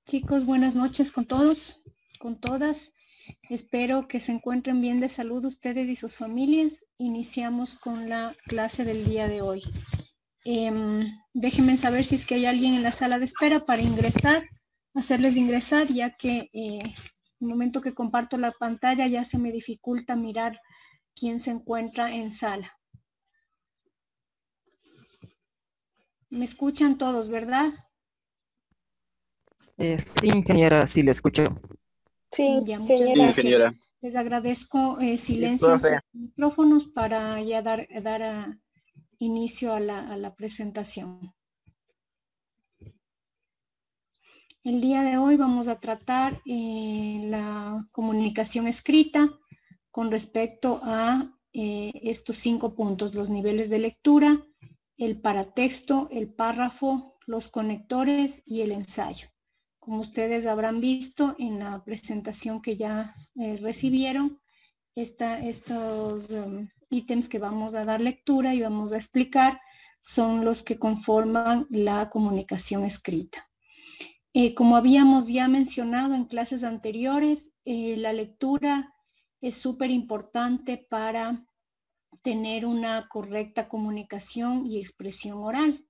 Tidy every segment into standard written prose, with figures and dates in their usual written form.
Chicos, buenas noches con todos, con todas. Espero que se encuentren bien de salud ustedes y sus familias. Iniciamos con la clase del día de hoy. Déjenme saber si es que hay alguien en la sala de espera para ingresar, hacerles ingresar, ya que el momento que comparto la pantalla ya se me dificulta mirar quién se encuentra en sala. ¿Me escuchan todos, verdad? Sí, ingeniera, sí le escucho. Sí, Ya, muchas ingeniera. gracias. Ingeniera. Les agradezco silencio en profe. sus micrófonos para ya dar inicio a la presentación. El día de hoy vamos a tratar la comunicación escrita con respecto a estos 5 puntos: los niveles de lectura, el paratexto, el párrafo, los conectores y el ensayo. Como ustedes habrán visto en la presentación que ya recibieron, estos ítems que vamos a dar lectura y vamos a explicar son los que conforman la comunicación escrita. Como habíamos ya mencionado en clases anteriores, la lectura es súper importante para tener una correcta comunicación y expresión oral.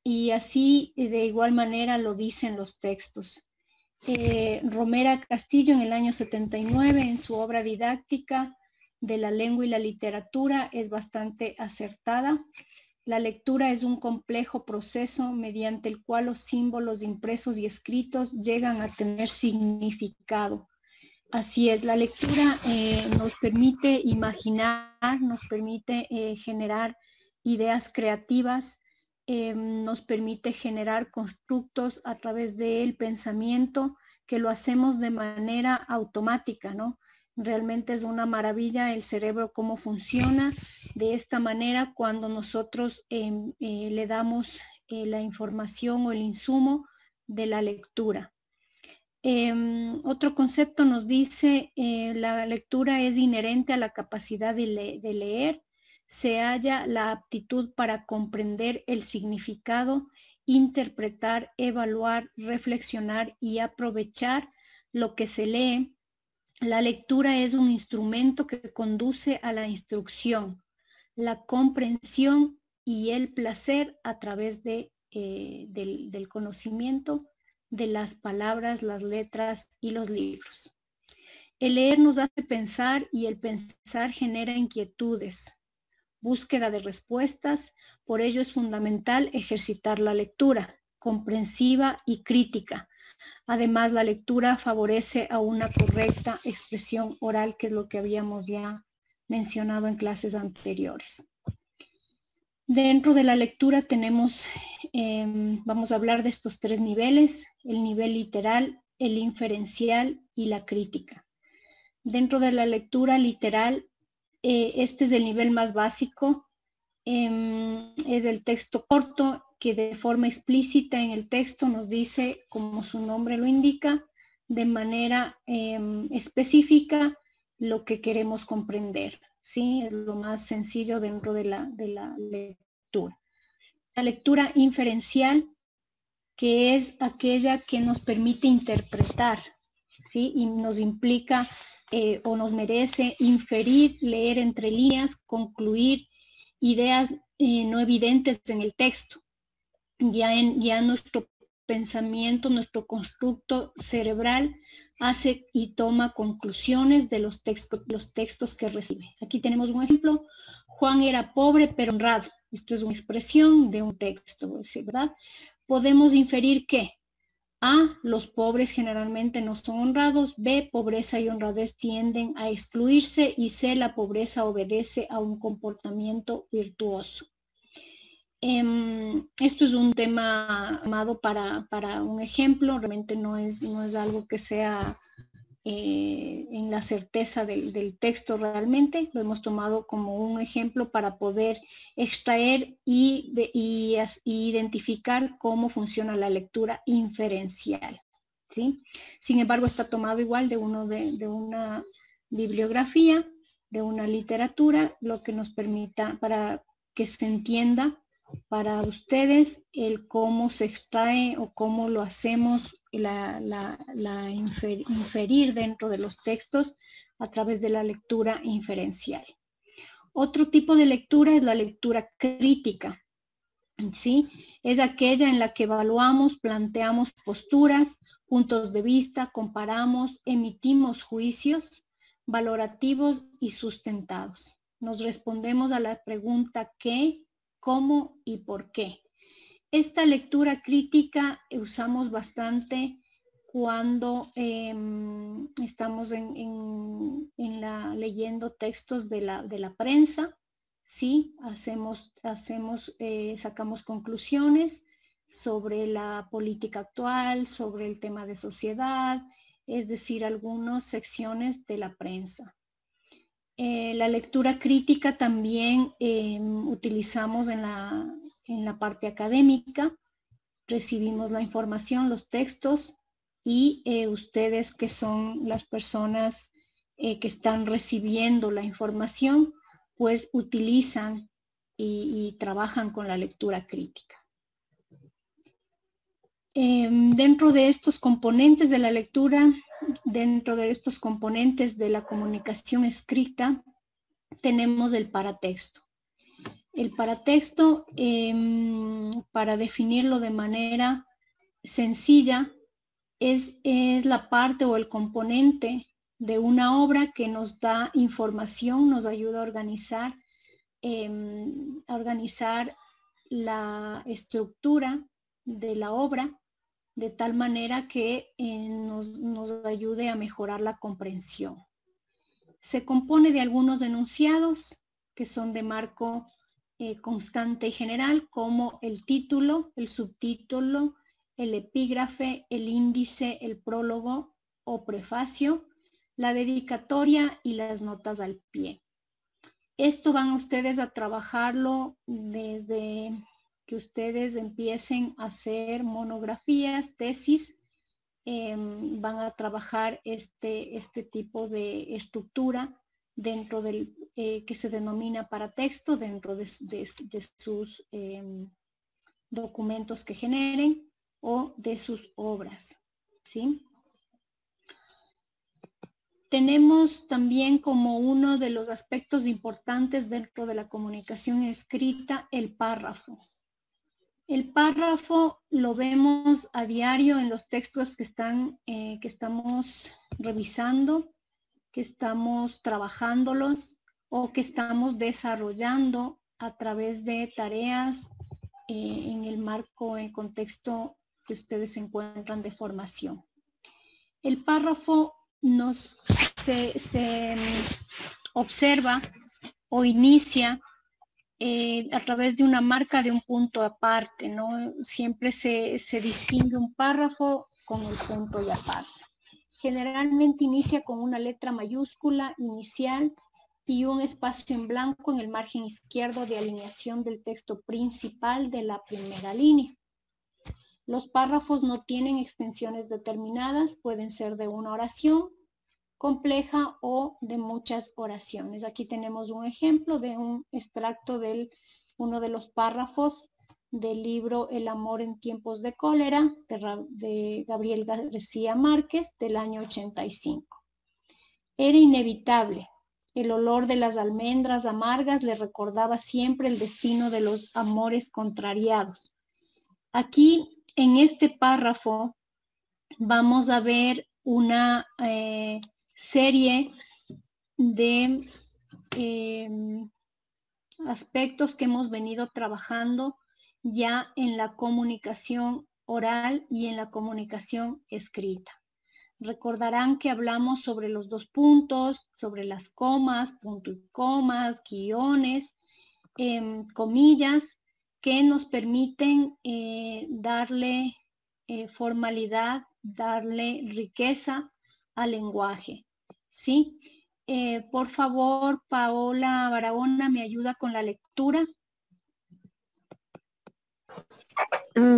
Y así, de igual manera, lo dicen los textos. Romera Castillo, en el año 79, en su obra didáctica de la lengua y la literatura, es bastante acertada. La lectura es un complejo proceso mediante el cual los símbolos impresos y escritos llegan a tener significado. Así es, la lectura nos permite imaginar, nos permite generar ideas creativas, nos permite generar constructos a través del pensamiento, que lo hacemos de manera automática, ¿no? Realmente es una maravilla el cerebro cómo funciona de esta manera cuando nosotros le damos la información o el insumo de la lectura. Otro concepto nos dice la lectura es inherente a la capacidad de leer. Se halla la aptitud para comprender el significado, interpretar, evaluar, reflexionar y aprovechar lo que se lee. La lectura es un instrumento que conduce a la instrucción, la comprensión y el placer a través del conocimiento de las palabras, las letras y los libros. El leer nos hace pensar y el pensar genera inquietudes, búsqueda de respuestas. Por ello es fundamental ejercitar la lectura comprensiva y crítica. Además, la lectura favorece a una correcta expresión oral, que es lo que habíamos ya mencionado en clases anteriores. Dentro de la lectura tenemos, vamos a hablar de estos 3 niveles: el nivel literal, el inferencial y la crítica. Dentro de la lectura literal, este es el nivel más básico, es el texto corto que de forma explícita en el texto nos dice, como su nombre lo indica, de manera específica lo que queremos comprender. ¿Sí? Es lo más sencillo dentro de la lectura. La lectura inferencial, que es aquella que nos permite interpretar, ¿sí? Y nos implica o nos merece inferir, leer entre líneas, concluir ideas no evidentes en el texto. Ya nuestro pensamiento, nuestro constructo cerebral hace y toma conclusiones de los textos que recibe. Aquí tenemos un ejemplo: Juan era pobre pero honrado. Esto es una expresión de un texto, ¿verdad? Podemos inferir que A, los pobres generalmente no son honrados; B, pobreza y honradez tienden a excluirse; y C, la pobreza obedece a un comportamiento virtuoso. Esto es un tema amado para un ejemplo, realmente no es algo que sea en la certeza del texto realmente. Lo hemos tomado como un ejemplo para poder extraer y identificar cómo funciona la lectura inferencial, ¿sí? Sin embargo, está tomado igual de una bibliografía, de una literatura, lo que nos permita para que se entienda para ustedes el cómo se extrae o cómo lo hacemos inferir dentro de los textos a través de la lectura inferencial. Otro tipo de lectura es la lectura crítica, ¿sí? Es aquella en la que evaluamos, planteamos posturas, puntos de vista, comparamos, emitimos juicios valorativos y sustentados. Nos respondemos a la pregunta ¿qué?, ¿cómo? Y ¿por qué? Esta lectura crítica usamos bastante cuando estamos leyendo textos de la prensa, ¿sí? Sacamos conclusiones sobre la política actual, sobre el tema de sociedad, es decir, algunas secciones de la prensa. La lectura crítica también utilizamos en la parte académica. Recibimos la información, los textos, y ustedes, que son las personas que están recibiendo la información, pues utilizan y trabajan con la lectura crítica. Dentro de estos componentes de la lectura, dentro de estos componentes de la comunicación escrita, tenemos el paratexto. El paratexto, para definirlo de manera sencilla, es la parte o el componente de una obra que nos da información, nos ayuda a organizar la estructura de la obra de tal manera que nos ayude a mejorar la comprensión. Se compone de algunos enunciados que son de marco constante y general, como el título, el subtítulo, el epígrafe, el índice, el prólogo o prefacio, la dedicatoria y las notas al pie. Esto van ustedes a trabajarlo desde que ustedes empiecen a hacer monografías, tesis. Van a trabajar este tipo de estructura dentro del que se denomina paratexto, dentro de sus documentos que generen o de sus obras, ¿sí? Tenemos también como uno de los aspectos importantes dentro de la comunicación escrita el párrafo. El párrafo lo vemos a diario en los textos que estamos revisando, que estamos trabajándolos o que estamos desarrollando a través de tareas en el marco, en contexto que ustedes se encuentran de formación. El párrafo se observa o inicia a través de una marca de un punto aparte, ¿no? Siempre se distingue un párrafo con el punto y aparte. Generalmente inicia con una letra mayúscula inicial y un espacio en blanco en el margen izquierdo de alineación del texto principal de la primera línea. Los párrafos no tienen extensiones determinadas, pueden ser de una oración compleja o de muchas oraciones. Aquí tenemos un ejemplo de un extracto de uno de los párrafos del libro El amor en tiempos de cólera de Gabriel García Márquez del año 85. Era inevitable. El olor de las almendras amargas le recordaba siempre el destino de los amores contrariados. Aquí, en este párrafo, vamos a ver una serie de aspectos que hemos venido trabajando ya en la comunicación oral y en la comunicación escrita. Recordarán que hablamos sobre los dos puntos, sobre las comas, punto y comas, guiones, comillas, que nos permiten darle formalidad, darle riqueza al lenguaje, ¿sí? Por favor, Paola Barahona, ¿me ayuda con la lectura?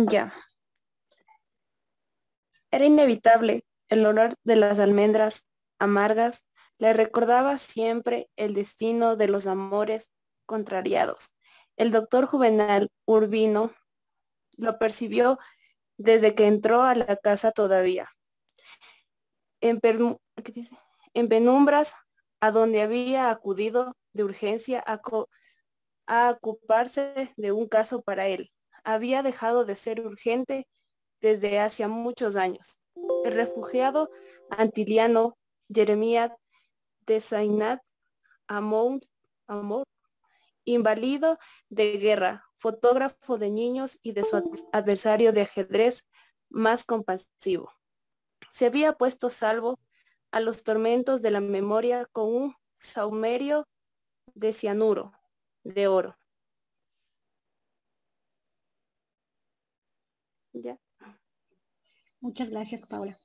Ya. Era inevitable. El olor de las almendras amargas le recordaba siempre el destino de los amores contrariados. El doctor Juvenal Urbino lo percibió desde que entró a la casa todavía. ¿Qué dice? En penumbras, a donde había acudido de urgencia a ocuparse de un caso para él. Había dejado de ser urgente desde hacía muchos años. El refugiado antiliano Jeremías de Zainat Amor, inválido de guerra, fotógrafo de niños y de su adversario de ajedrez más compasivo. Se había puesto salvo a los tormentos de la memoria con un saumerio de cianuro de oro. ¿Ya? Muchas gracias, Paula.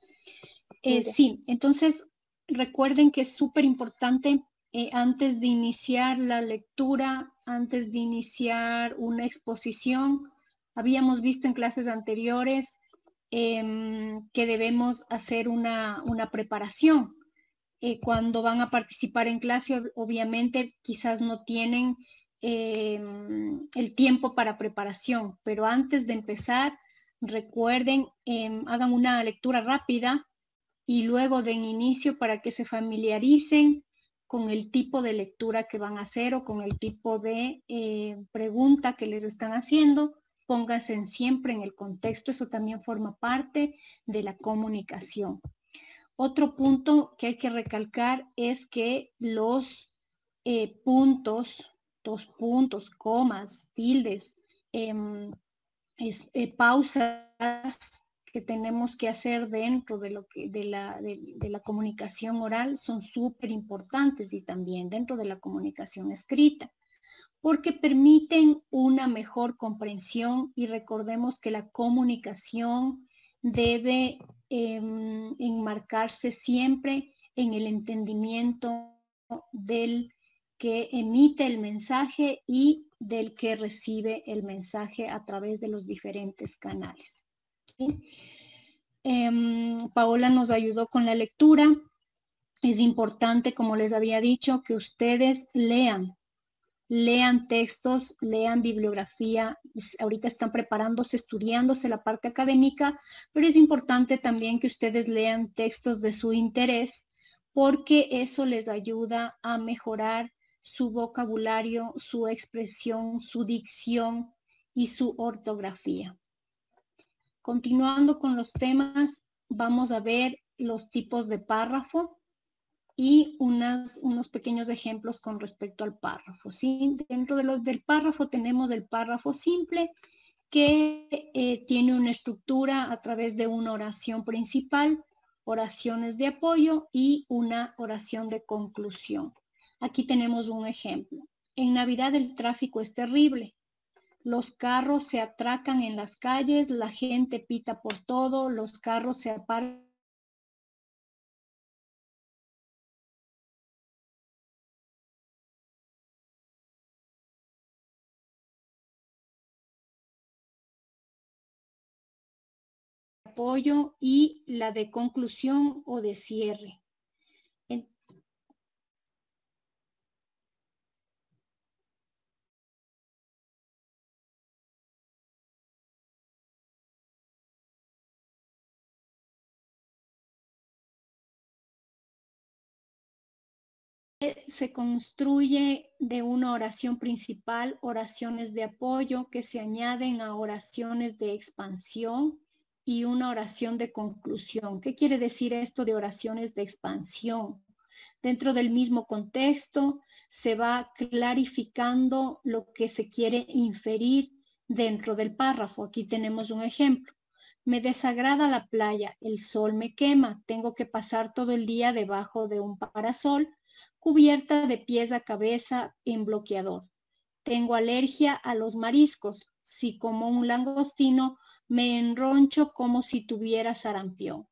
Ya. Sí, entonces recuerden que es súper importante antes de iniciar la lectura, antes de iniciar una exposición, habíamos visto en clases anteriores que debemos hacer una preparación. Cuando van a participar en clase, obviamente quizás no tienen el tiempo para preparación, pero antes de empezar, recuerden, hagan una lectura rápida y luego den inicio para que se familiaricen con el tipo de lectura que van a hacer o con el tipo de pregunta que les están haciendo. Pónganse siempre en el contexto, eso también forma parte de la comunicación. Otro punto que hay que recalcar es que los puntos, dos puntos, comas, tildes, pausas que tenemos que hacer dentro de la comunicación oral son súper importantes y también dentro de la comunicación escrita, porque permiten una mejor comprensión y recordemos que la comunicación debe enmarcarse siempre en el entendimiento del que emite el mensaje y del que recibe el mensaje a través de los diferentes canales. ¿Sí? Paola nos ayudó con la lectura. Es importante, como les había dicho, que ustedes lean textos, lean bibliografía. Ahorita están preparándose, estudiándose la parte académica, pero es importante también que ustedes lean textos de su interés, porque eso les ayuda a mejorar su vocabulario, su expresión, su dicción y su ortografía. Continuando con los temas, vamos a ver los tipos de párrafo y unos pequeños ejemplos con respecto al párrafo. ¿Sí? Dentro del párrafo tenemos el párrafo simple, que tiene una estructura a través de una oración principal, oraciones de apoyo y una oración de conclusión. Aquí tenemos un ejemplo. En Navidad el tráfico es terrible. Los carros se atracan en las calles, la gente pita por todo, los carros se aparcan apoyo y la de conclusión o de cierre. Se construye de una oración principal, oraciones de apoyo que se añaden a oraciones de expansión y una oración de conclusión. ¿Qué quiere decir esto de oraciones de expansión? Dentro del mismo contexto se va clarificando lo que se quiere inferir dentro del párrafo. Aquí tenemos un ejemplo. Me desagrada la playa, el sol me quema, tengo que pasar todo el día debajo de un parasol cubierta de pies a cabeza en bloqueador. Tengo alergia a los mariscos. Si como un langostino, me enroncho como si tuviera sarampión.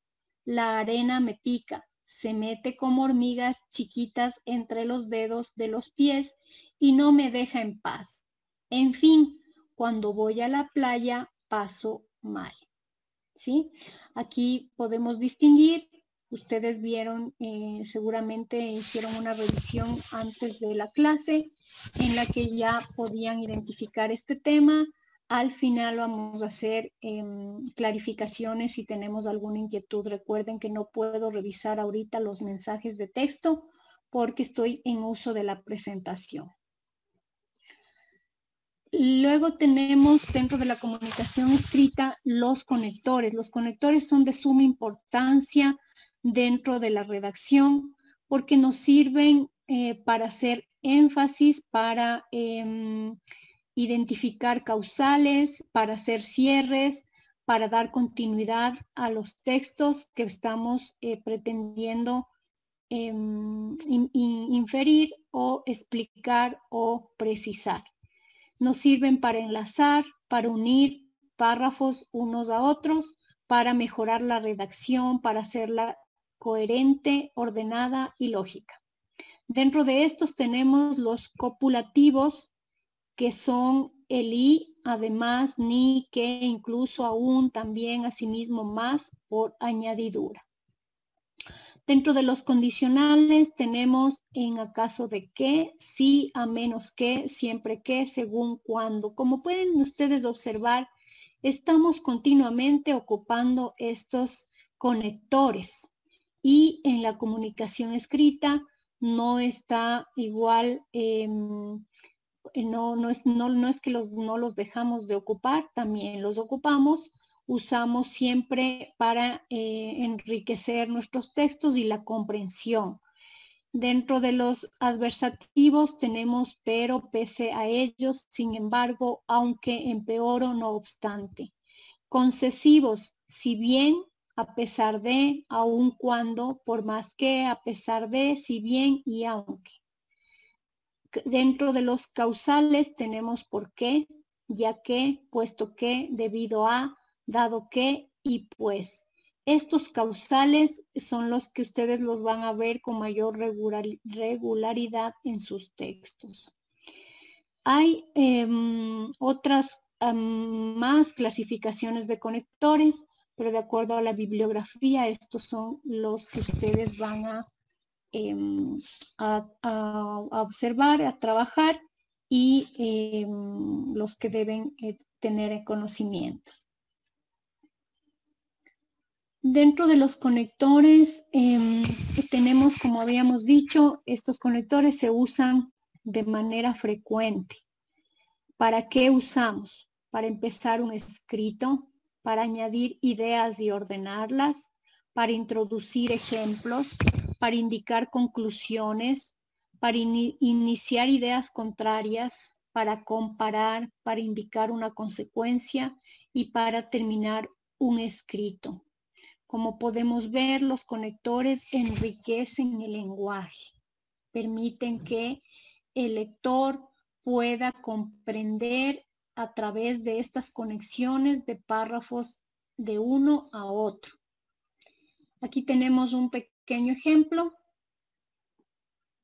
La arena me pica, se mete como hormigas chiquitas entre los dedos de los pies y no me deja en paz. En fin, cuando voy a la playa paso mal. ¿Sí? Aquí podemos distinguir. Ustedes vieron, seguramente hicieron una revisión antes de la clase en la que ya podían identificar este tema. Al final vamos a hacer clarificaciones si tenemos alguna inquietud. Recuerden que no puedo revisar ahorita los mensajes de texto porque estoy en uso de la presentación. Luego tenemos dentro de la comunicación escrita los conectores. Los conectores son de suma importancia dentro de la redacción porque nos sirven para hacer énfasis, para identificar causales, para hacer cierres, para dar continuidad a los textos que estamos pretendiendo inferir o explicar o precisar. Nos sirven para enlazar, para unir párrafos unos a otros, para mejorar la redacción, para hacerla coherente, ordenada y lógica. Dentro de estos tenemos los copulativos, que son el y, además, ni, que, incluso, aún, también, asimismo, más, por añadidura. Dentro de los condicionales tenemos en acaso de que, sí, a menos que, siempre que, según, cuando. Como pueden ustedes observar, estamos continuamente ocupando estos conectores y en la comunicación escrita no está igual, no es que no los dejamos de ocupar, también los ocupamos. Usamos siempre para enriquecer nuestros textos y la comprensión. Dentro de los adversativos tenemos pero, pese a ellos, sin embargo, aunque, empeoro, no obstante. Concesivos, si bien, a pesar de, aun cuando, por más que, a pesar de, si bien y aunque. Dentro de los causales tenemos por qué, ya que, puesto que, debido a, dado que y pues. Estos causales son los que ustedes los van a ver con mayor regularidad en sus textos. Hay otras más clasificaciones de conectores, pero de acuerdo a la bibliografía, estos son los que ustedes van a observar, a trabajar y los que deben tener en conocimiento. Dentro de los conectores tenemos, como habíamos dicho, estos conectores se usan de manera frecuente. ¿Para qué usamos? Para empezar un escrito, para añadir ideas y ordenarlas, para introducir ejemplos, para indicar conclusiones, para iniciar ideas contrarias, para comparar, para indicar una consecuencia y para terminar un escrito. Como podemos ver, los conectores enriquecen el lenguaje, permiten que el lector pueda comprender a través de estas conexiones de párrafos de uno a otro. Aquí tenemos un pequeño ejemplo.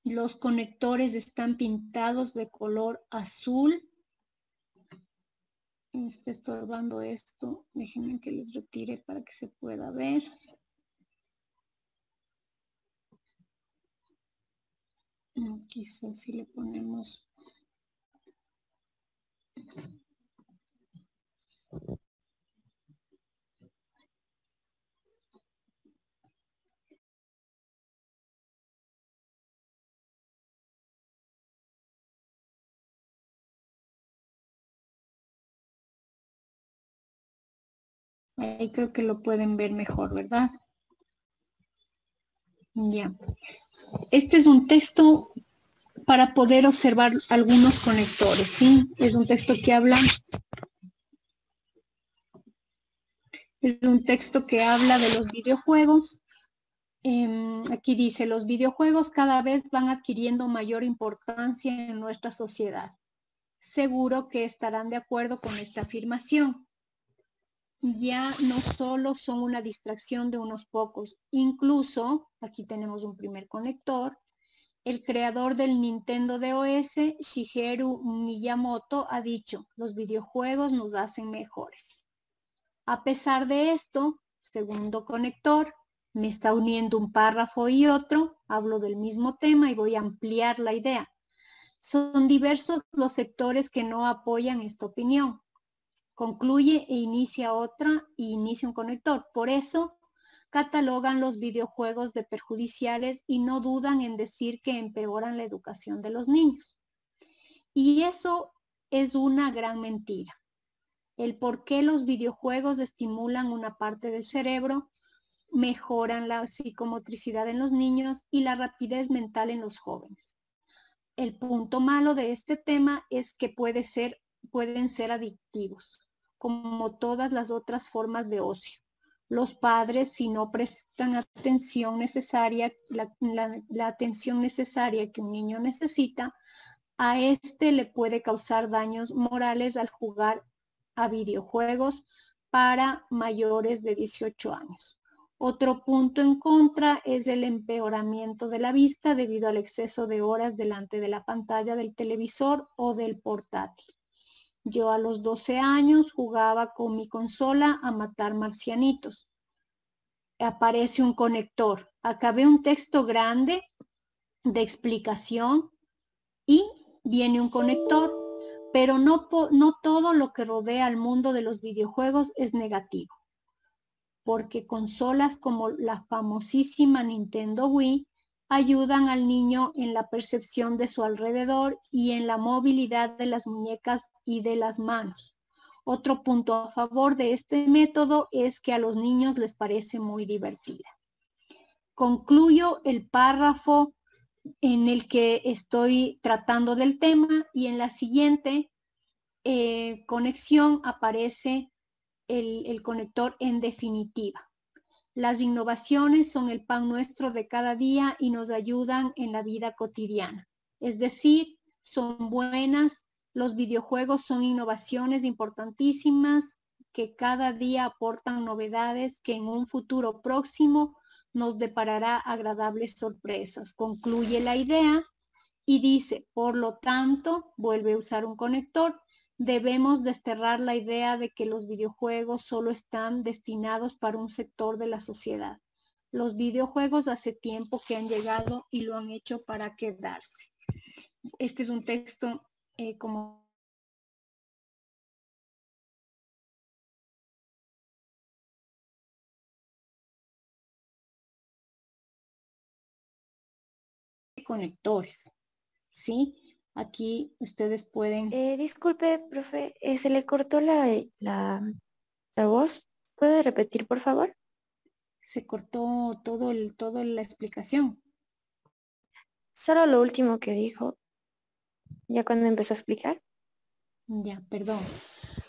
Los conectores están pintados de color azul. Está estorbando esto. Déjenme que les retire para que se pueda ver. Quizás si le ponemos... Ahí creo que lo pueden ver mejor, ¿verdad? Ya. Este es un texto para poder observar algunos conectores, ¿sí? Es un texto que habla... Es un texto que habla de los videojuegos. Aquí dice, los videojuegos cada vez van adquiriendo mayor importancia en nuestra sociedad. Seguro que estarán de acuerdo con esta afirmación. Ya no solo son una distracción de unos pocos, incluso, aquí tenemos un primer conector, el creador del Nintendo DOS, Shigeru Miyamoto, ha dicho, los videojuegos nos hacen mejores. A pesar de esto, segundo conector, me está uniendo un párrafo y otro, hablo del mismo tema y voy a ampliar la idea. Son diversos los sectores que no apoyan esta opinión. concluye e inicia otra y inicia un conector. Por eso catalogan los videojuegos de perjudiciales y no dudan en decir que empeoran la educación de los niños. Y eso es una gran mentira. El por qué los videojuegos estimulan una parte del cerebro, mejoran la psicomotricidad en los niños y la rapidez mental en los jóvenes. El punto malo de este tema es que pueden ser adictivos, como todas las otras formas de ocio. Los padres, si no prestan atención necesaria, la atención necesaria que un niño necesita, a este le puede causar daños morales al jugar a videojuegos para mayores de 18 años. Otro punto en contra es el empeoramiento de la vista debido al exceso de horas delante de la pantalla del televisor o del portátil. Yo a los 12 años jugaba con mi consola a matar marcianitos. Aparece un conector. Acabé un texto grande de explicación y viene un conector, pero no todo lo que rodea al mundo de los videojuegos es negativo, porque consolas como la famosísima Nintendo Wii ayudan al niño en la percepción de su alrededor y en la movilidad de las muñecas y de las manos. Otro punto a favor de este método es que a los niños les parece muy divertida. Concluyo el párrafo en el que estoy tratando del tema y en la siguiente conexión aparece el conector en definitiva. Las innovaciones son el pan nuestro de cada día y nos ayudan en la vida cotidiana. Es decir, son buenas. Los videojuegos son innovaciones importantísimas que cada día aportan novedades que en un futuro próximo nos deparará agradables sorpresas. Concluye la idea y dice, por lo tanto, vuelve a usar un conector, debemos desterrar la idea de que los videojuegos solo están destinados para un sector de la sociedad. Los videojuegos hace tiempo que han llegado y lo han hecho para quedarse. Este es un texto como conectores, ¿sí? Aquí ustedes pueden... Disculpe, profe, se le cortó la voz. ¿Puede repetir, por favor? Se cortó toda la explicación. Solo lo último que dijo, ya cuando empezó a explicar. Ya, perdón.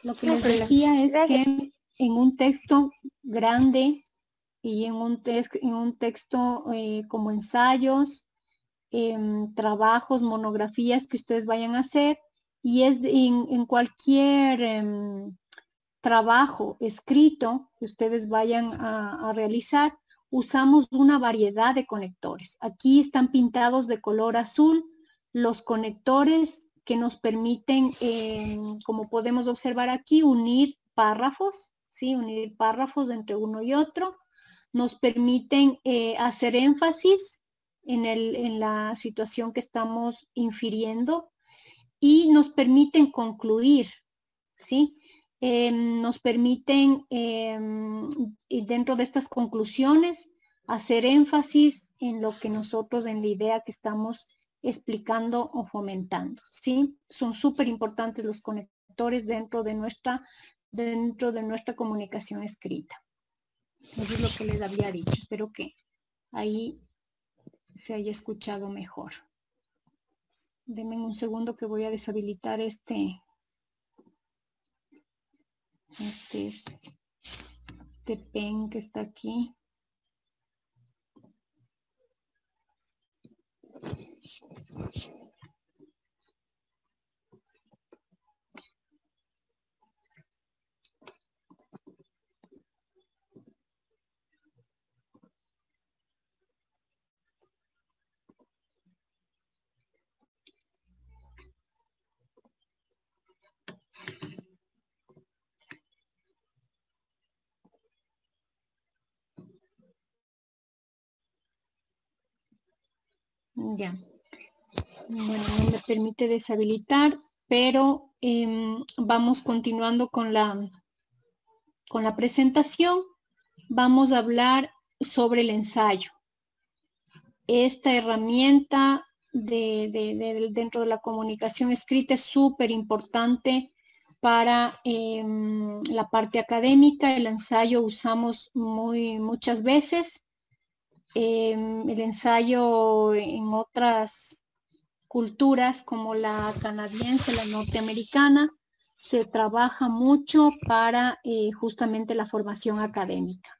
Lo que No les problema. decía es Gracias. que en un texto grande y en un texto como ensayos, trabajos, monografías que ustedes vayan a hacer, y es en cualquier trabajo escrito que ustedes vayan a realizar, usamos una variedad de conectores. Aquí están pintados de color azul los conectores que nos permiten, como podemos observar aquí, unir párrafos, ¿sí? Unir párrafos entre uno y otro. Nos permiten hacer énfasis en la situación que estamos infiriendo y nos permiten concluir, ¿sí? Nos permiten, dentro de estas conclusiones, hacer énfasis en lo que nosotros, en la idea que estamos explicando o fomentando, ¿sí? Son súper importantes los conectores dentro de nuestra comunicación escrita. Eso es lo que les había dicho. Espero que ahí se haya escuchado mejor. Denme un segundo que voy a deshabilitar este pen que está aquí. Ya. Bueno, no me permite deshabilitar, pero vamos continuando con la presentación. Vamos a hablar sobre el ensayo. Esta herramienta dentro de la comunicación escrita es súper importante para la parte académica. El ensayo usamos muchas veces. El ensayo en otras culturas como la canadiense, la norteamericana, se trabaja mucho para justamente la formación académica.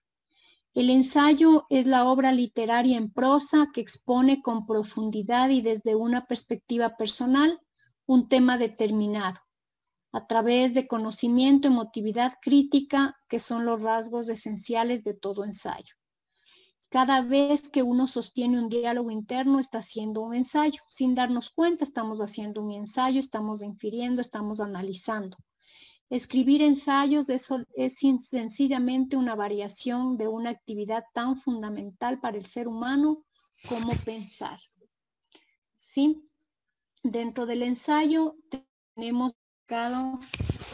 El ensayo es la obra literaria en prosa que expone con profundidad y desde una perspectiva personal un tema determinado, a través de conocimiento, emotividad crítica, que son los rasgos esenciales de todo ensayo. Cada vez que uno sostiene un diálogo interno, está haciendo un ensayo. Sin darnos cuenta, estamos haciendo un ensayo, estamos infiriendo, estamos analizando. Escribir ensayos es sencillamente una variación de una actividad tan fundamental para el ser humano como pensar. ¿Sí? Dentro del ensayo tenemos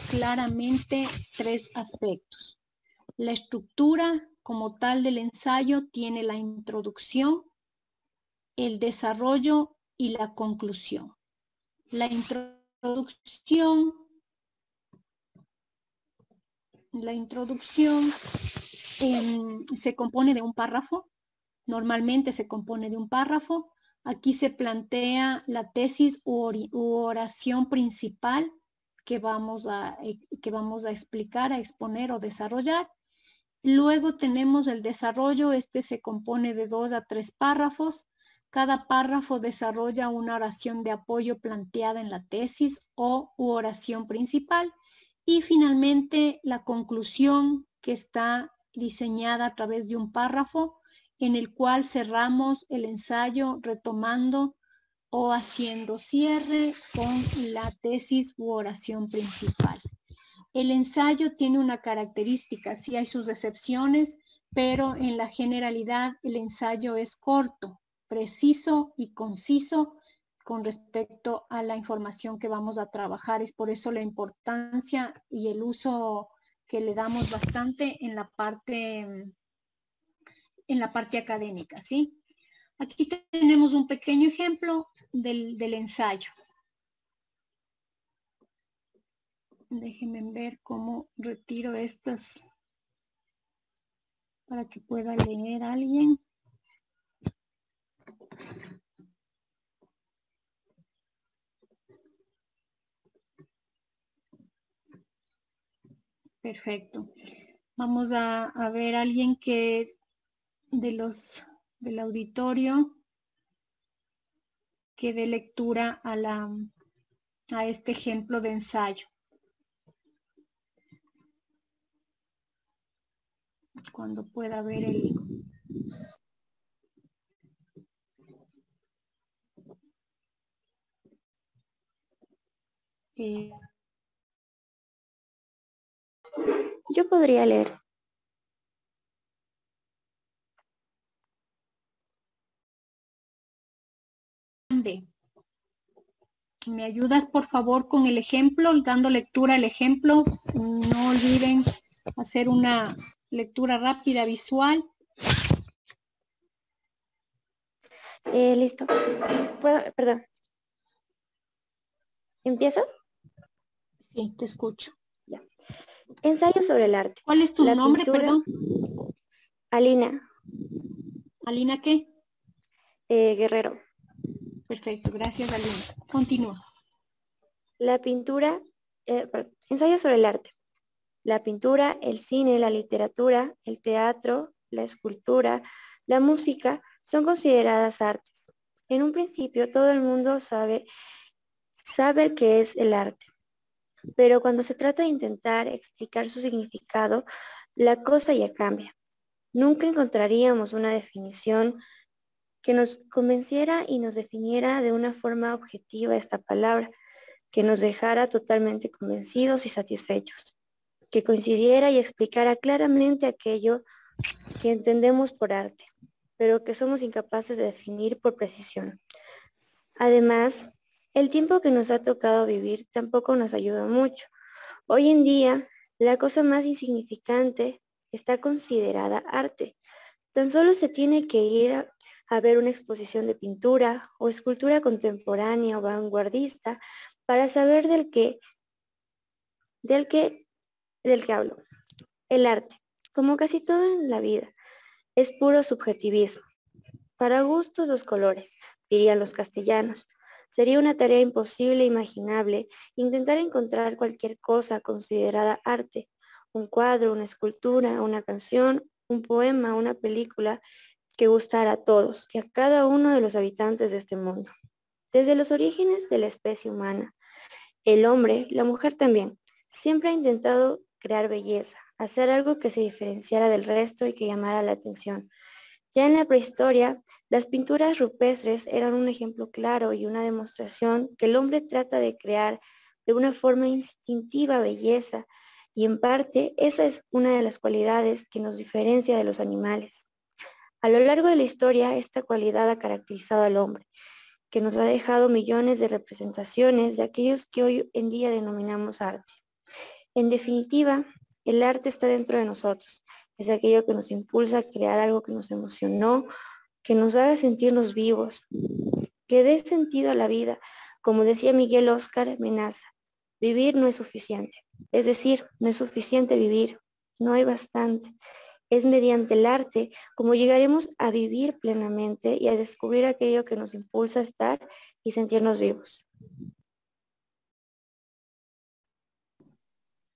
claramente tres aspectos. La estructura como tal del ensayo tiene la introducción, el desarrollo y la conclusión. La introducción se compone de un párrafo. Normalmente se compone de un párrafo. Aquí se plantea la tesis u oración principal que vamos a explicar, a exponer o desarrollar. Luego tenemos el desarrollo. Este se compone de 2 a 3 párrafos. Cada párrafo desarrolla una oración de apoyo planteada en la tesis u oración principal. Y finalmente la conclusión, que está diseñada a través de un párrafo en el cual cerramos el ensayo retomando o haciendo cierre con la tesis u oración principal. El ensayo tiene una característica, sí hay sus excepciones, pero en la generalidad el ensayo es corto, preciso y conciso con respecto a la información que vamos a trabajar. Es por eso la importancia y el uso que le damos bastante en la parte académica, ¿sí? Aquí tenemos un pequeño ejemplo del ensayo. Déjenme ver cómo retiro estas para que pueda leer alguien. Perfecto. Vamos a ver a alguien que del auditorio que dé lectura a este ejemplo de ensayo. Cuando pueda ver Yo podría leer. ¿Me ayudas por favor con el ejemplo, dando lectura al ejemplo? No olviden hacer una lectura rápida visual. Listo. Perdón. ¿Empiezo? Sí, te escucho. Ya. Ensayo sobre el arte. ¿Cuál es tu nombre, pintura, perdón? Alina. ¿Alina qué? Guerrero. Perfecto, gracias Alina. Continúa. La pintura, ensayo sobre el arte. La pintura, el cine, la literatura, el teatro, la escultura, la música son consideradas artes. En un principio todo el mundo sabe qué es el arte, pero cuando se trata de intentar explicar su significado, la cosa ya cambia. Nunca encontraríamos una definición que nos convenciera y nos definiera de una forma objetiva esta palabra, que nos dejara totalmente convencidos y satisfechos, que coincidiera y explicara claramente aquello que entendemos por arte, pero que somos incapaces de definir por precisión. Además, El tiempo que nos ha tocado vivir tampoco nos ayuda mucho. Hoy en día, la cosa más insignificante está considerada arte. Tan solo se tiene que ir a ver una exposición de pintura o escultura contemporánea o vanguardista para saber del que hablo. El arte, como casi todo en la vida, es puro subjetivismo. Para gustos los colores, dirían los castellanos. Sería una tarea imposible e imaginable intentar encontrar cualquier cosa considerada arte, un cuadro, una escultura, una canción, un poema, una película, que gustara a todos y a cada uno de los habitantes de este mundo. Desde los orígenes de la especie humana, el hombre, la mujer también, siempre ha intentado crear belleza, hacer algo que se diferenciara del resto y que llamara la atención. Ya en la prehistoria, las pinturas rupestres eran un ejemplo claro y una demostración que el hombre trata de crear de una forma instintiva belleza, y en parte esa es una de las cualidades que nos diferencia de los animales. A lo largo de la historia, esta cualidad ha caracterizado al hombre, que nos ha dejado millones de representaciones de aquellos que hoy en día denominamos arte. En definitiva, el arte está dentro de nosotros. Es aquello que nos impulsa a crear algo que nos emocionó, que nos haga sentirnos vivos, que dé sentido a la vida. Como decía Miguel Óscar Menaza, vivir no es suficiente. Es decir, no es suficiente vivir, no hay bastante. Es mediante el arte como llegaremos a vivir plenamente y a descubrir aquello que nos impulsa a estar y sentirnos vivos.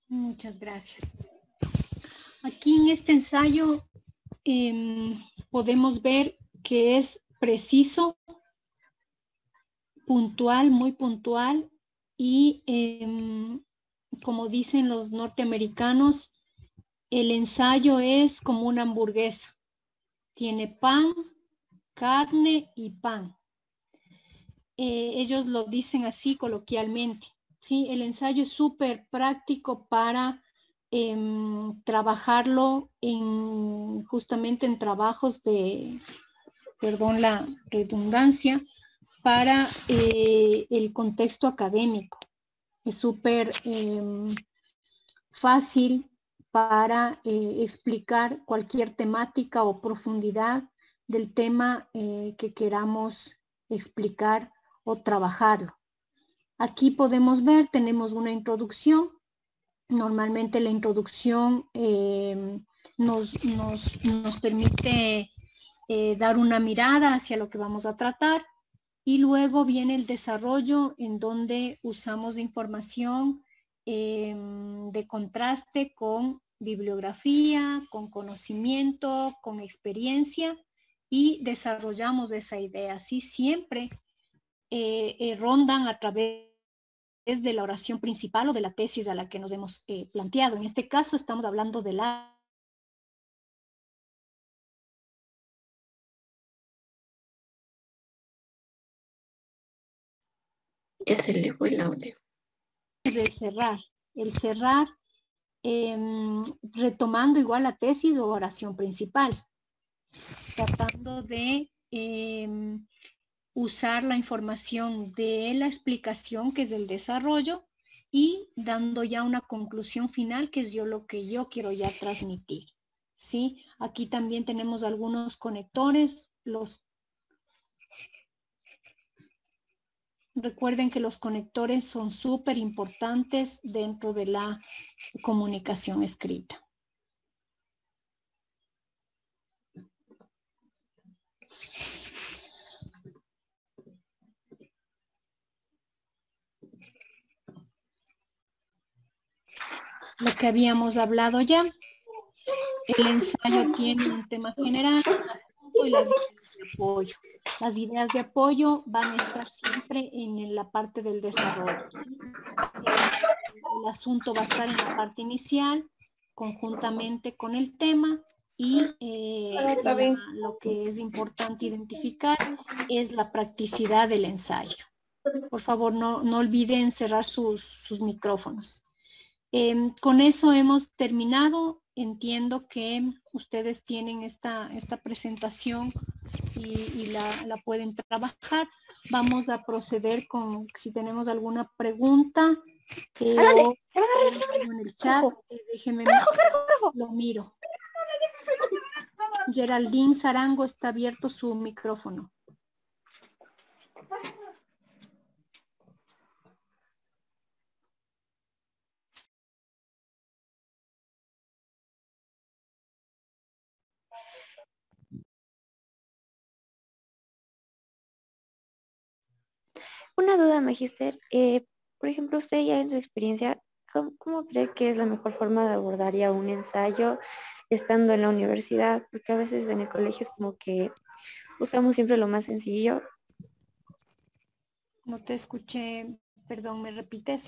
Muchas gracias. Aquí en este ensayo podemos ver que es preciso, puntual, muy puntual y como dicen los norteamericanos, el ensayo es como una hamburguesa. Tiene pan, carne y pan. Ellos lo dicen así coloquialmente. ¿Sí? El ensayo es súper práctico para trabajarlo justamente en trabajos de, perdón la redundancia, para el contexto académico. Es súper fácil para explicar cualquier temática o profundidad del tema que queramos explicar o trabajarlo. Aquí podemos ver, tenemos una introducción. Normalmente la introducción nos permite dar una mirada hacia lo que vamos a tratar, y luego viene el desarrollo en donde usamos información de contraste con bibliografía, con conocimiento, con experiencia, y desarrollamos esa idea. Así siempre rondan a través de la oración principal o de la tesis a la que nos hemos planteado. En este caso estamos hablando de la Ya se le fue el audio. El cerrar retomando igual la tesis o oración principal, tratando de usar la información de la explicación, que es el desarrollo, y dando ya una conclusión final, que es lo que yo quiero ya transmitir. ¿Sí? Aquí también tenemos algunos conectores. Recuerden que los conectores son súper importantes dentro de la comunicación escrita. Lo que habíamos hablado ya. El ensayo tiene un tema general y las ideas de apoyo. Las ideas de apoyo van a estar siempre en la parte del desarrollo. El asunto va a estar en la parte inicial, conjuntamente con el tema, y lo que es importante identificar es la practicidad del ensayo. Por favor, no olviden cerrar sus micrófonos. Con eso hemos terminado. Entiendo que ustedes tienen esta presentación y la pueden trabajar. Vamos a proceder con si tenemos alguna pregunta. ¿A dónde? Se van a regresar. En el chat, déjenme, lo miro. Geraldine Sarango, está abierto su micrófono. Una duda, Magister. Por ejemplo, usted ya en su experiencia, ¿cómo cree que es la mejor forma de abordar ya un ensayo estando en la universidad? Porque a veces en el colegio es como que buscamos siempre lo más sencillo. No te escuché, perdón, ¿me repites?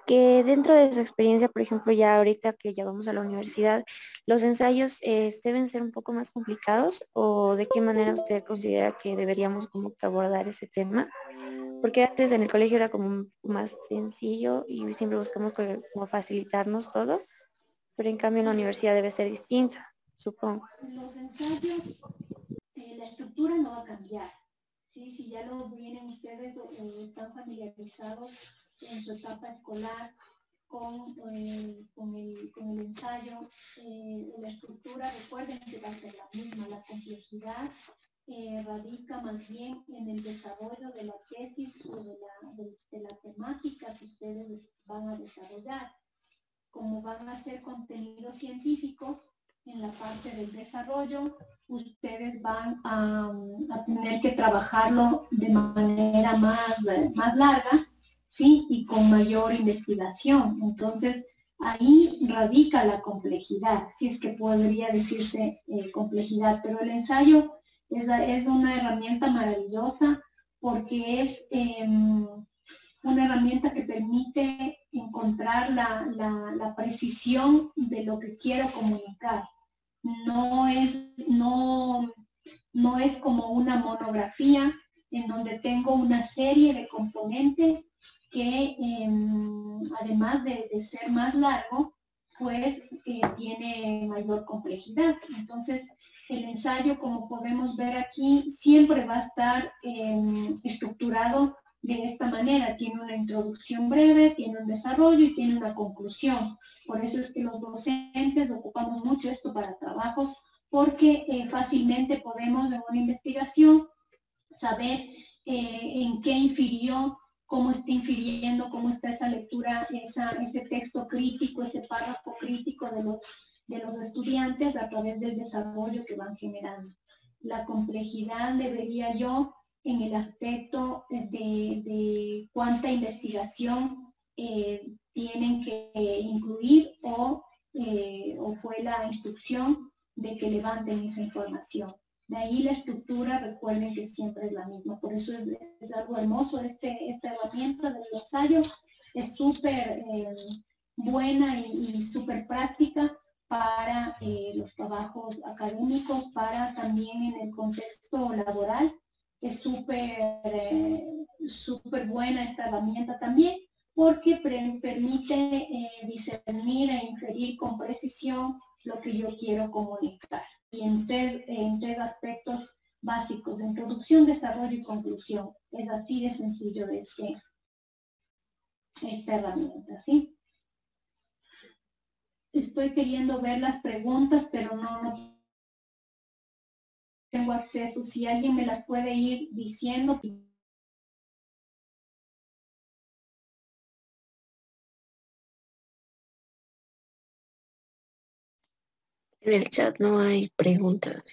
Que dentro de su experiencia, por ejemplo, ya ahorita que ya vamos a la universidad, ¿los ensayos deben ser un poco más complicados o de qué manera usted considera que deberíamos como que abordar ese tema? Porque antes en el colegio era como más sencillo y siempre buscamos como facilitarnos todo, pero en cambio en la universidad debe ser distinto, supongo. Los ensayos, la estructura no va a cambiar. Sí, si ya lo vienen ustedes o están familiarizados en su etapa escolar con el ensayo, la estructura, recuerden que va a ser la misma. La complejidad radica más bien en el desarrollo de la tesis o de la temática que ustedes van a desarrollar. Como van a ser contenidos científicos, en la parte del desarrollo, ustedes van a tener que trabajarlo de manera más larga, ¿sí? Y con mayor investigación. Entonces, ahí radica la complejidad, si es que podría decirse complejidad, pero el ensayo es una herramienta maravillosa porque es una herramienta que permite encontrar la precisión de lo que quiero comunicar. No es como una monografía en donde tengo una serie de componentes que además de ser más largo, pues tiene mayor complejidad. Entonces, el ensayo, como podemos ver aquí, siempre va a estar estructurado de esta manera. Tiene una introducción breve, tiene un desarrollo y tiene una conclusión. Por eso es que los docentes ocupamos mucho esto para trabajos, porque fácilmente podemos en una investigación saber en qué infirió, cómo está infiriendo, cómo está esa lectura, ese texto crítico, ese párrafo crítico de los estudiantes a través del desarrollo que van generando. La complejidad debería yo en el aspecto de cuánta investigación tienen que incluir o fue la instrucción de que levanten esa información. De ahí la estructura, recuerden que siempre es la misma. Por eso es algo hermoso esta herramienta del ensayo. Es súper buena y súper práctica para los trabajos académicos, para también en el contexto laboral. Es súper buena esta herramienta también porque permite discernir e inferir con precisión lo que yo quiero comunicar. Y en tres aspectos básicos: introducción, desarrollo y conclusión. Es así de sencillo esta herramienta, ¿sí? Estoy queriendo ver las preguntas, pero no tengo acceso. Si alguien me las puede ir diciendo. En el chat no hay preguntas.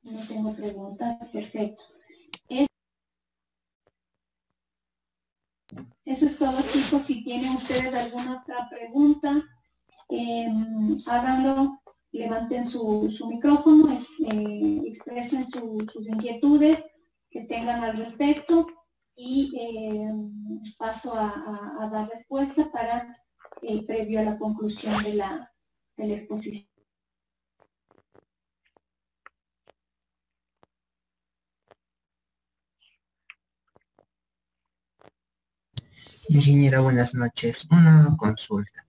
No tengo preguntas, perfecto. Eso es todo, chicos. Si tienen ustedes alguna otra pregunta, háganlo, levanten su micrófono, expresen sus inquietudes que tengan al respecto y paso a dar respuesta para previo a la conclusión de la exposición. Ingeniera, buenas noches. Una consulta.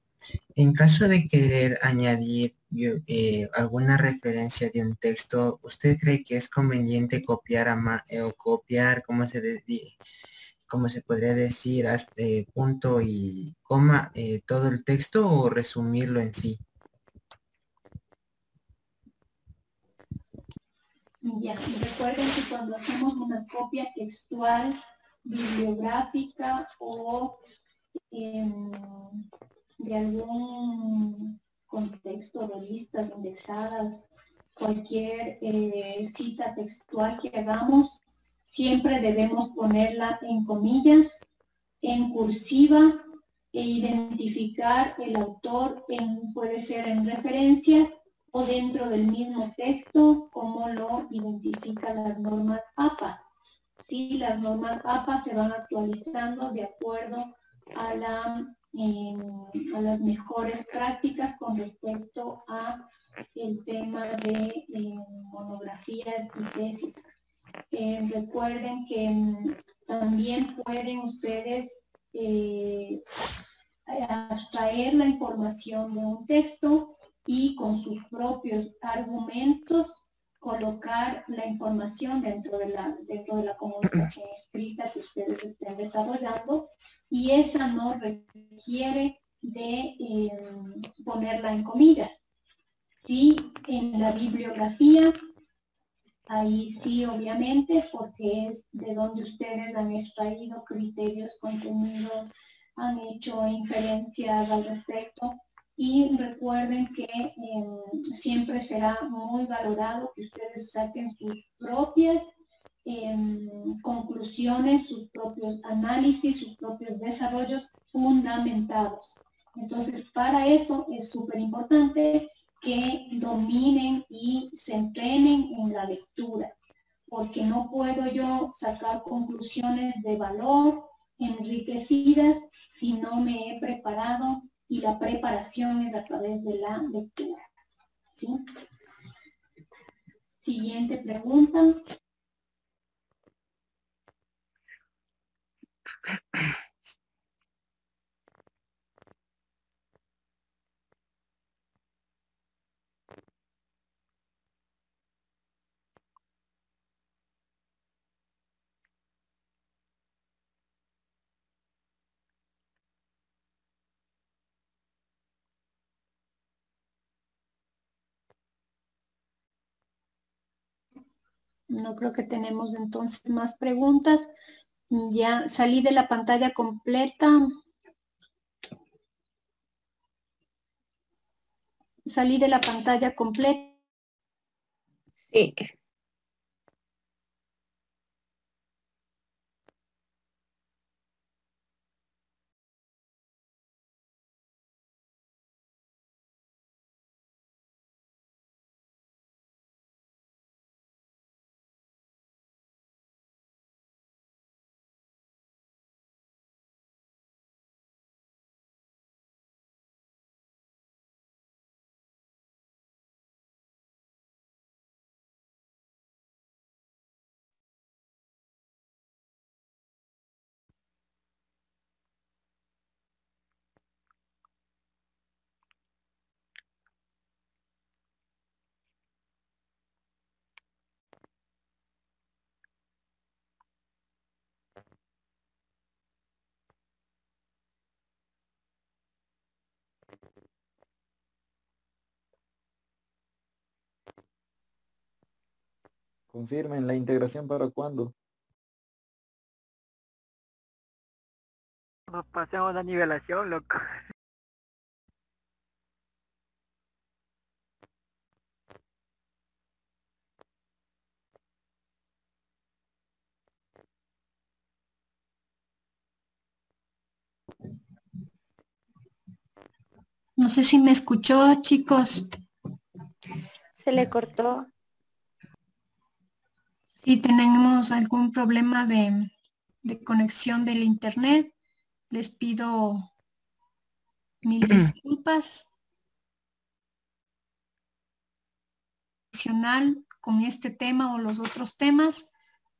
En caso de querer añadir alguna referencia de un texto, ¿usted cree que es conveniente copiar o copiar, cómo se podría decir, hasta punto y coma, todo el texto o resumirlo en sí? Ya, y recuerden que cuando hacemos una copia textual, bibliográfica o de algún contexto, revistas indexadas, cualquier cita textual que hagamos, siempre debemos ponerla en comillas, en cursiva e identificar el autor, puede ser en referencias o dentro del mismo texto, como lo identifican las normas APA. Sí, las normas APA se van actualizando de acuerdo a las mejores prácticas con respecto a el tema de monografías y tesis. Recuerden que también pueden ustedes extraer la información de un texto y con sus propios argumentos colocar la información dentro de la comunicación escrita que ustedes estén desarrollando, y esa no requiere de ponerla en comillas. Sí, en la bibliografía, ahí sí, obviamente, porque es de donde ustedes han extraído criterios, contenidos, han hecho inferencias al respecto. Y recuerden que siempre será muy valorado que ustedes saquen sus propias conclusiones, sus propios análisis, sus propios desarrollos fundamentados. Entonces, para eso es súper importante que dominen y se entrenen en la lectura, porque no puedo yo sacar conclusiones de valor enriquecidas si no me he preparado, y la preparación es a través de la lectura. ¿Sí? Siguiente pregunta. No creo que tenemos entonces más preguntas. Ya salí de la pantalla completa. Salí de la pantalla completa. Sí. Confirmen, ¿la integración para cuándo? Nos pasamos la nivelación, loco. No sé si me escuchó, chicos. Se le cortó. Si tenemos algún problema de conexión del internet, les pido mil disculpas. Adicional con este tema o los otros temas,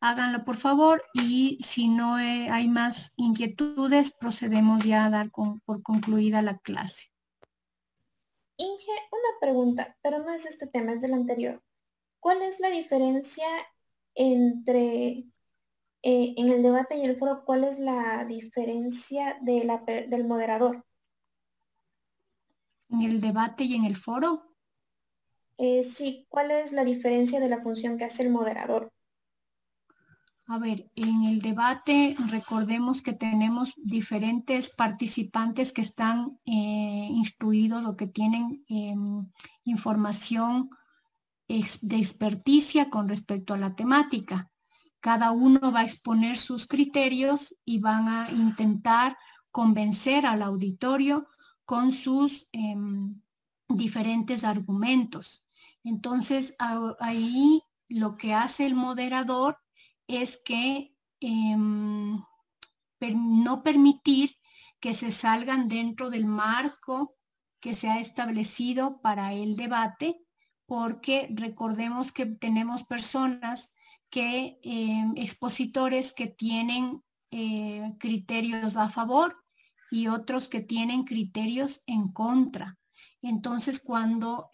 háganlo por favor, y si no hay más inquietudes, procedemos ya a dar por concluida la clase. Inge, una pregunta, pero no es este tema, es del anterior. ¿Cuál es la diferencia entre, en el debate y el foro, cuál es la diferencia del moderador? En el debate y en el foro. Sí, ¿cuál es la diferencia de la función que hace el moderador? A ver, en el debate recordemos que tenemos diferentes participantes que están instruidos o que tienen información de experticia con respecto a la temática. Cada uno va a exponer sus criterios y van a intentar convencer al auditorio con sus diferentes argumentos. Entonces, ahí lo que hace el moderador es que no permitir que se salgan dentro del marco que se ha establecido para el debate, porque recordemos que tenemos personas que, expositores que tienen criterios a favor y otros que tienen criterios en contra. Entonces, cuando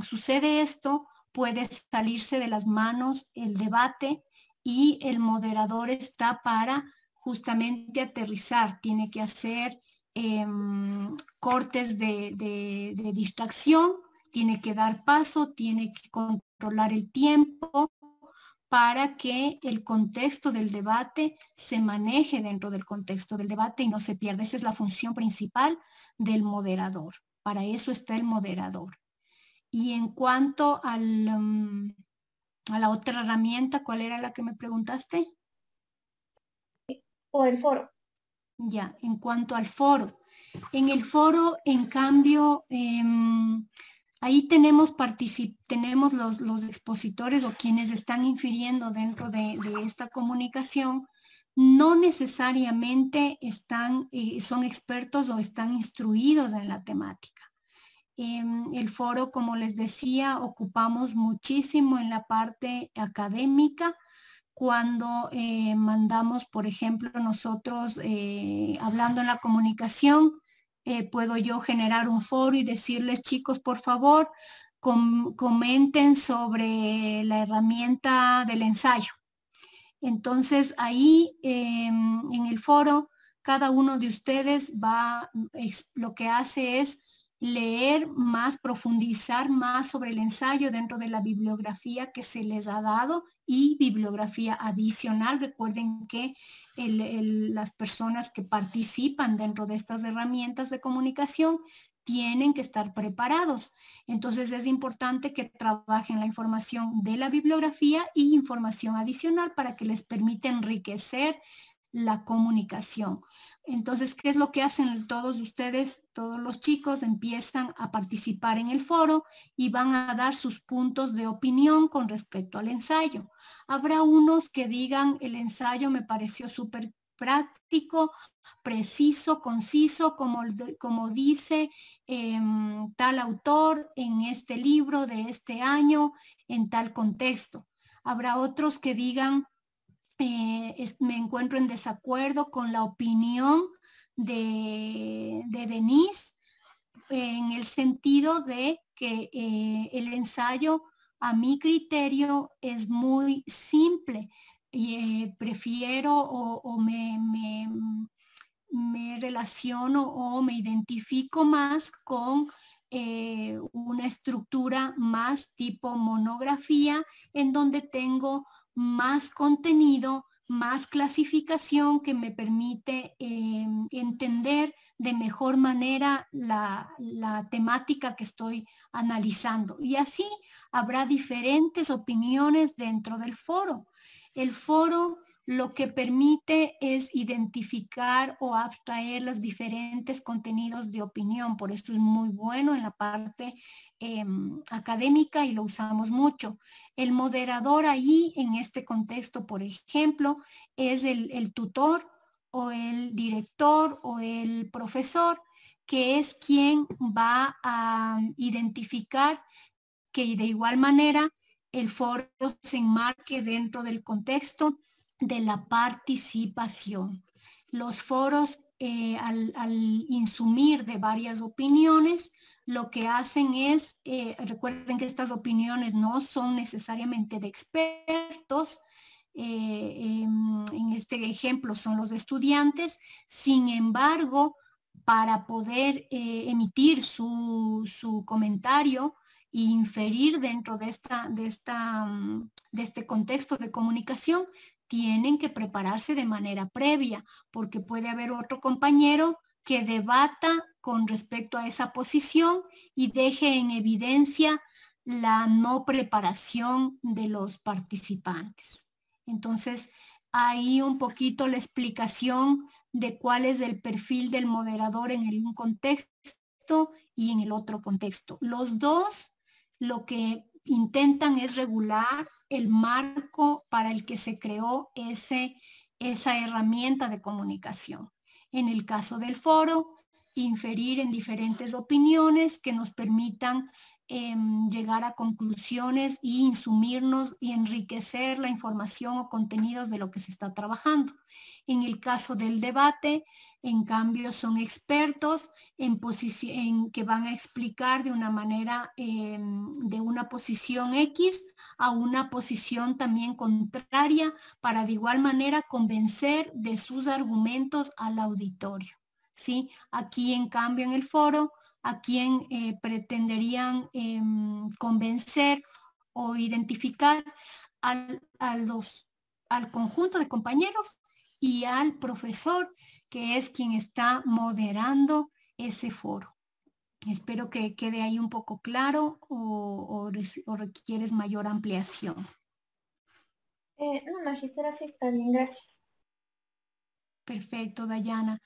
sucede esto, puede salirse de las manos el debate y el moderador está para justamente aterrizar, tiene que hacer cortes de distracción, tiene que dar paso, tiene que controlar el tiempo para que el contexto del debate se maneje dentro del contexto del debate y no se pierda. Esa es la función principal del moderador. Para eso está el moderador. Y en cuanto a la otra herramienta, ¿cuál era la que me preguntaste? O el foro. Ya, en cuanto al foro. En el foro, en cambio, ahí tenemos los expositores o quienes están infiriendo dentro de esta comunicación, no necesariamente son expertos o están instruidos en la temática. El foro, como les decía, ocupamos muchísimo en la parte académica, cuando mandamos, por ejemplo, nosotros hablando en la comunicación, puedo yo generar un foro y decirles, chicos, por favor, comenten sobre la herramienta del ensayo. Entonces ahí en el foro, cada uno de ustedes lo que hace es leer más, profundizar más sobre el ensayo dentro de la bibliografía que se les ha dado y bibliografía adicional. Recuerden que las personas que participan dentro de estas herramientas de comunicación tienen que estar preparados. Entonces es importante que trabajen la información de la bibliografía y información adicional para que les permita enriquecer la comunicación. Entonces, ¿qué es lo que hacen todos ustedes? Todos los chicos empiezan a participar en el foro y van a dar sus puntos de opinión con respecto al ensayo. Habrá unos que digan, el ensayo me pareció súper práctico, preciso, conciso, como dice tal autor en este libro de este año, en tal contexto. Habrá otros que digan, me encuentro en desacuerdo con la opinión de Denise, en el sentido de que el ensayo, a mi criterio, es muy simple. Prefiero o me relaciono o me identifico más con una estructura más tipo monografía, en donde tengo más contenido, más clasificación que me permite entender de mejor manera la temática que estoy analizando. Y así habrá diferentes opiniones dentro del foro. El foro lo que permite es identificar o abstraer los diferentes contenidos de opinión. Por eso es muy bueno en la parte académica y lo usamos mucho. El moderador ahí, en este contexto, por ejemplo, es el tutor o el director o el profesor, que es quien va a identificar que de igual manera el foro se enmarque dentro del contexto de la participación. Los foros, al insumir de varias opiniones, lo que hacen es, recuerden que estas opiniones no son necesariamente de expertos, en este ejemplo son los estudiantes, sin embargo, para poder emitir su comentario e inferir dentro de este contexto de comunicación, tienen que prepararse de manera previa, porque puede haber otro compañero que debata con respecto a esa posición y deje en evidencia la no preparación de los participantes. Entonces, ahí un poquito la explicación de cuál es el perfil del moderador en un contexto y en el otro contexto. Los dos lo que intentan es regular el marco para el que se creó esa herramienta de comunicación. En el caso del foro, inferir en diferentes opiniones que nos permitan llegar a conclusiones y insumirnos y enriquecer la información o contenidos de lo que se está trabajando. En el caso del debate, en cambio, son expertos en que van a explicar de una manera, de una posición X a una posición también contraria, para de igual manera convencer de sus argumentos al auditorio. ¿Sí? Aquí, en cambio, en el foro, a quien pretenderían convencer o identificar al conjunto de compañeros y al profesor, que es quien está moderando ese foro. Espero que quede ahí un poco claro o requieres mayor ampliación. No, magistra, sí está bien, gracias. Perfecto, Dayana.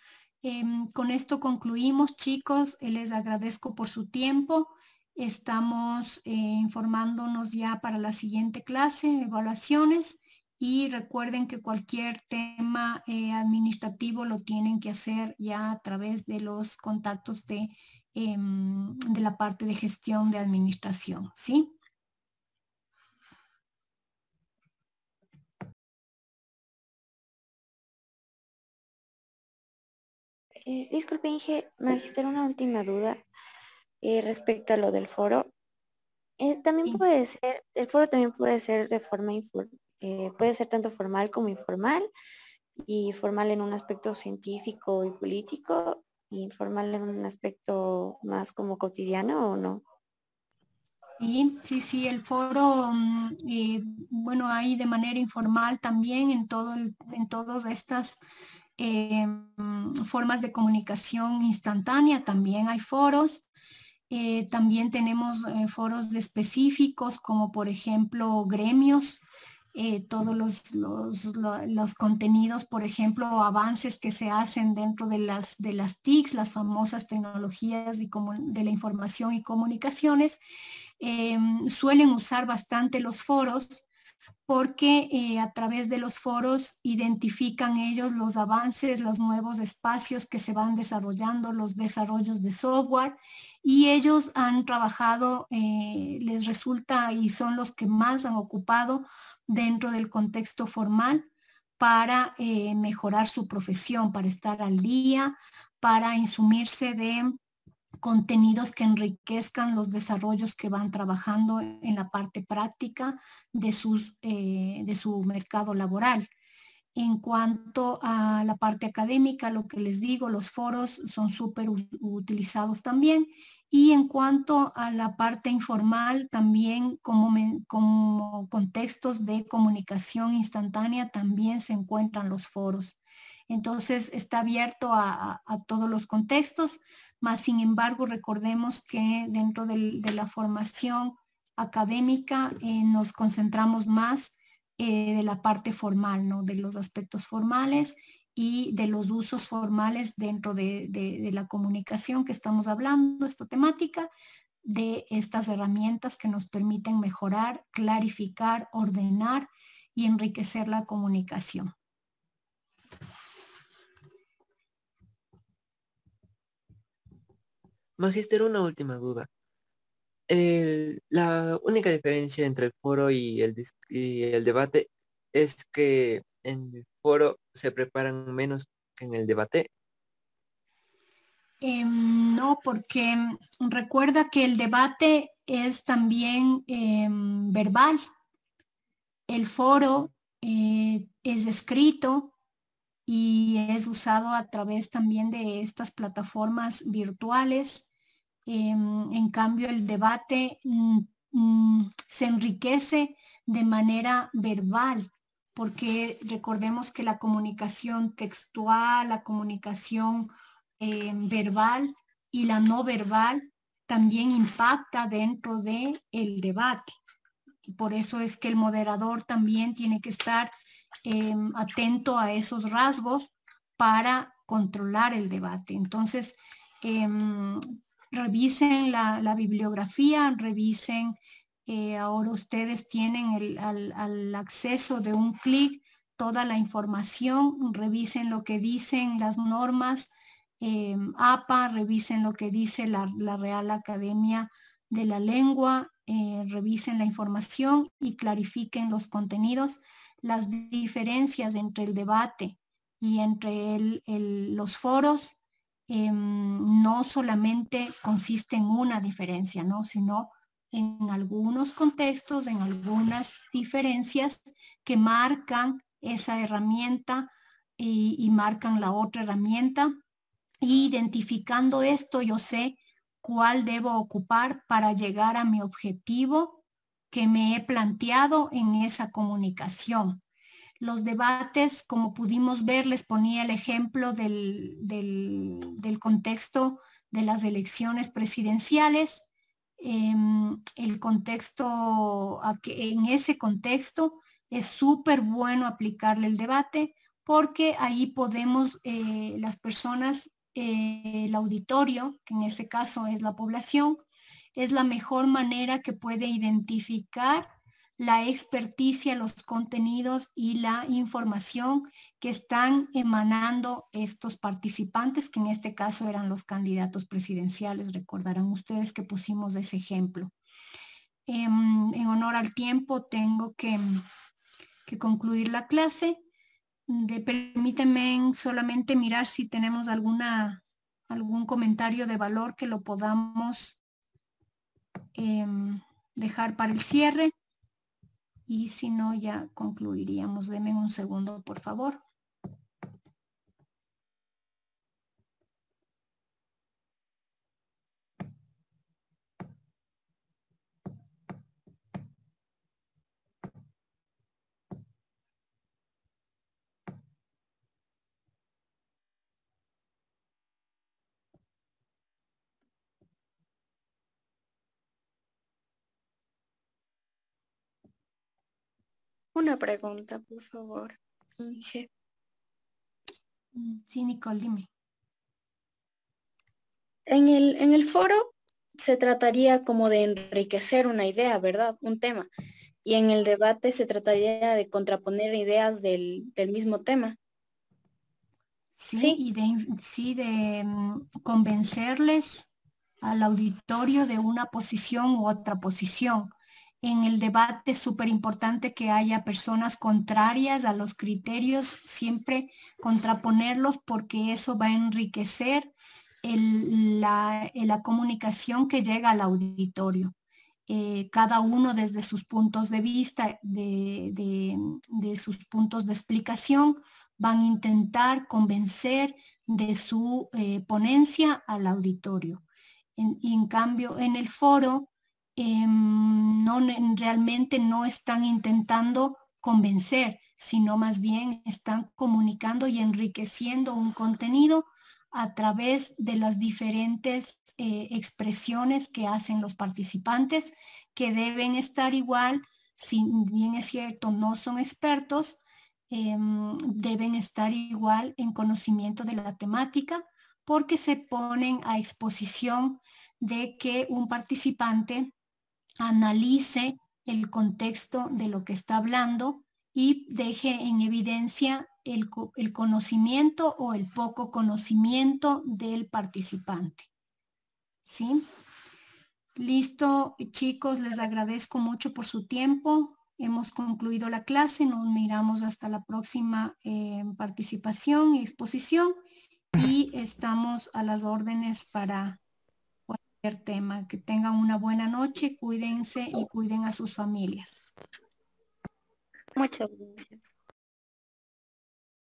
Con esto concluimos, chicos. Les agradezco por su tiempo. Estamos informándonos ya para la siguiente clase, evaluaciones, y recuerden que cualquier tema administrativo lo tienen que hacer ya a través de los contactos de la parte de gestión de administración, ¿sí? Disculpe, Inge, magister, una última duda respecto a lo del foro. También Sí. puede ser, el foro también puede ser de forma puede ser tanto formal como informal, y formal en un aspecto científico y político, y informal en un aspecto más como cotidiano, ¿o no? Sí, el foro, bueno, hay de manera informal también en todas estas formas de comunicación instantánea, también hay foros. También tenemos foros específicos, como por ejemplo gremios, todos los contenidos, por ejemplo, avances que se hacen dentro de las TICs, las famosas tecnologías de la información y comunicaciones, suelen usar bastante los foros, porque a través de los foros identifican ellos los avances, los nuevos espacios que se van desarrollando, los desarrollos de software, y ellos han trabajado, les resulta, y son los que más han ocupado dentro del contexto formal para mejorar su profesión, para estar al día, para insumirse de contenidos que enriquezcan los desarrollos que van trabajando en la parte práctica de su mercado laboral. En cuanto a la parte académica, lo que les digo, los foros son súper utilizados también. Y en cuanto a la parte informal, también como contextos de comunicación instantánea, también se encuentran los foros. Entonces, está abierto a todos los contextos, mas sin embargo, recordemos que dentro de la formación académica nos concentramos más de la parte formal, ¿no? De los aspectos formales y de los usos formales dentro de la comunicación que estamos hablando, esta temática, de estas herramientas que nos permiten mejorar, clarificar, ordenar y enriquecer la comunicación. Magister, una última duda. La única diferencia entre el foro y el debate es que en el foro se preparan menos que en el debate. No, porque recuerda que el debate es también verbal. El foro es escrito y es usado a través también de estas plataformas virtuales. En cambio, el debate se enriquece de manera verbal, porque recordemos que la comunicación textual, la comunicación verbal y la no verbal también impacta dentro del debate. Y por eso es que el moderador también tiene que estar atento a esos rasgos para controlar el debate. Entonces, revisen la bibliografía, revisen, ahora ustedes tienen al acceso de un clic toda la información, revisen lo que dicen las normas APA, revisen lo que dice la Real Academia de la Lengua, revisen la información y clarifiquen los contenidos. Las diferencias entre el debate y entre los foros no solamente consiste en una diferencia, ¿no? Sino en algunos contextos, en algunas diferencias que marcan esa herramienta y marcan la otra herramienta. Y identificando esto, yo sé cuál debo ocupar para llegar a mi objetivo que me he planteado en esa comunicación. Los debates, como pudimos ver, les ponía el ejemplo del contexto de las elecciones presidenciales. El contexto, en ese contexto es súper bueno aplicarle el debate porque ahí podemos, las personas, el auditorio, que en ese caso es la población, es la mejor manera que puede identificar la experticia, los contenidos y la información que están emanando estos participantes, que en este caso eran los candidatos presidenciales. Recordarán ustedes que pusimos ese ejemplo. En honor al tiempo, tengo que concluir la clase. Permítanme solamente mirar si tenemos algún comentario de valor que lo podamos dejar para el cierre. Y si no, ya concluiríamos. Denme un segundo, por favor. Una pregunta, por favor. Sí, Nicole, dime. En el foro se trataría como de enriquecer una idea, ¿verdad? Un tema. Y en el debate se trataría de contraponer ideas del mismo tema. Sí, y de convencerles al auditorio de una posición u otra posición. En el debate es súper importante que haya personas contrarias a los criterios, siempre contraponerlos porque eso va a enriquecer la comunicación que llega al auditorio. Cada uno desde sus puntos de vista, de sus puntos de explicación, van a intentar convencer de su ponencia al auditorio. Y en cambio, en el foro, realmente no están intentando convencer, sino más bien están comunicando y enriqueciendo un contenido a través de las diferentes expresiones que hacen los participantes, que deben estar igual, si bien es cierto, no son expertos, deben estar igual en conocimiento de la temática, porque se ponen a exposición de que un participante analice el contexto de lo que está hablando y deje en evidencia el conocimiento o el poco conocimiento del participante. ¿Sí? Listo, chicos, les agradezco mucho por su tiempo. Hemos concluido la clase, nos miramos hasta la próxima participación y exposición. y estamos a las órdenes para cualquier tema. Que tengan una buena noche, cuídense y cuiden a sus familias. Muchas gracias.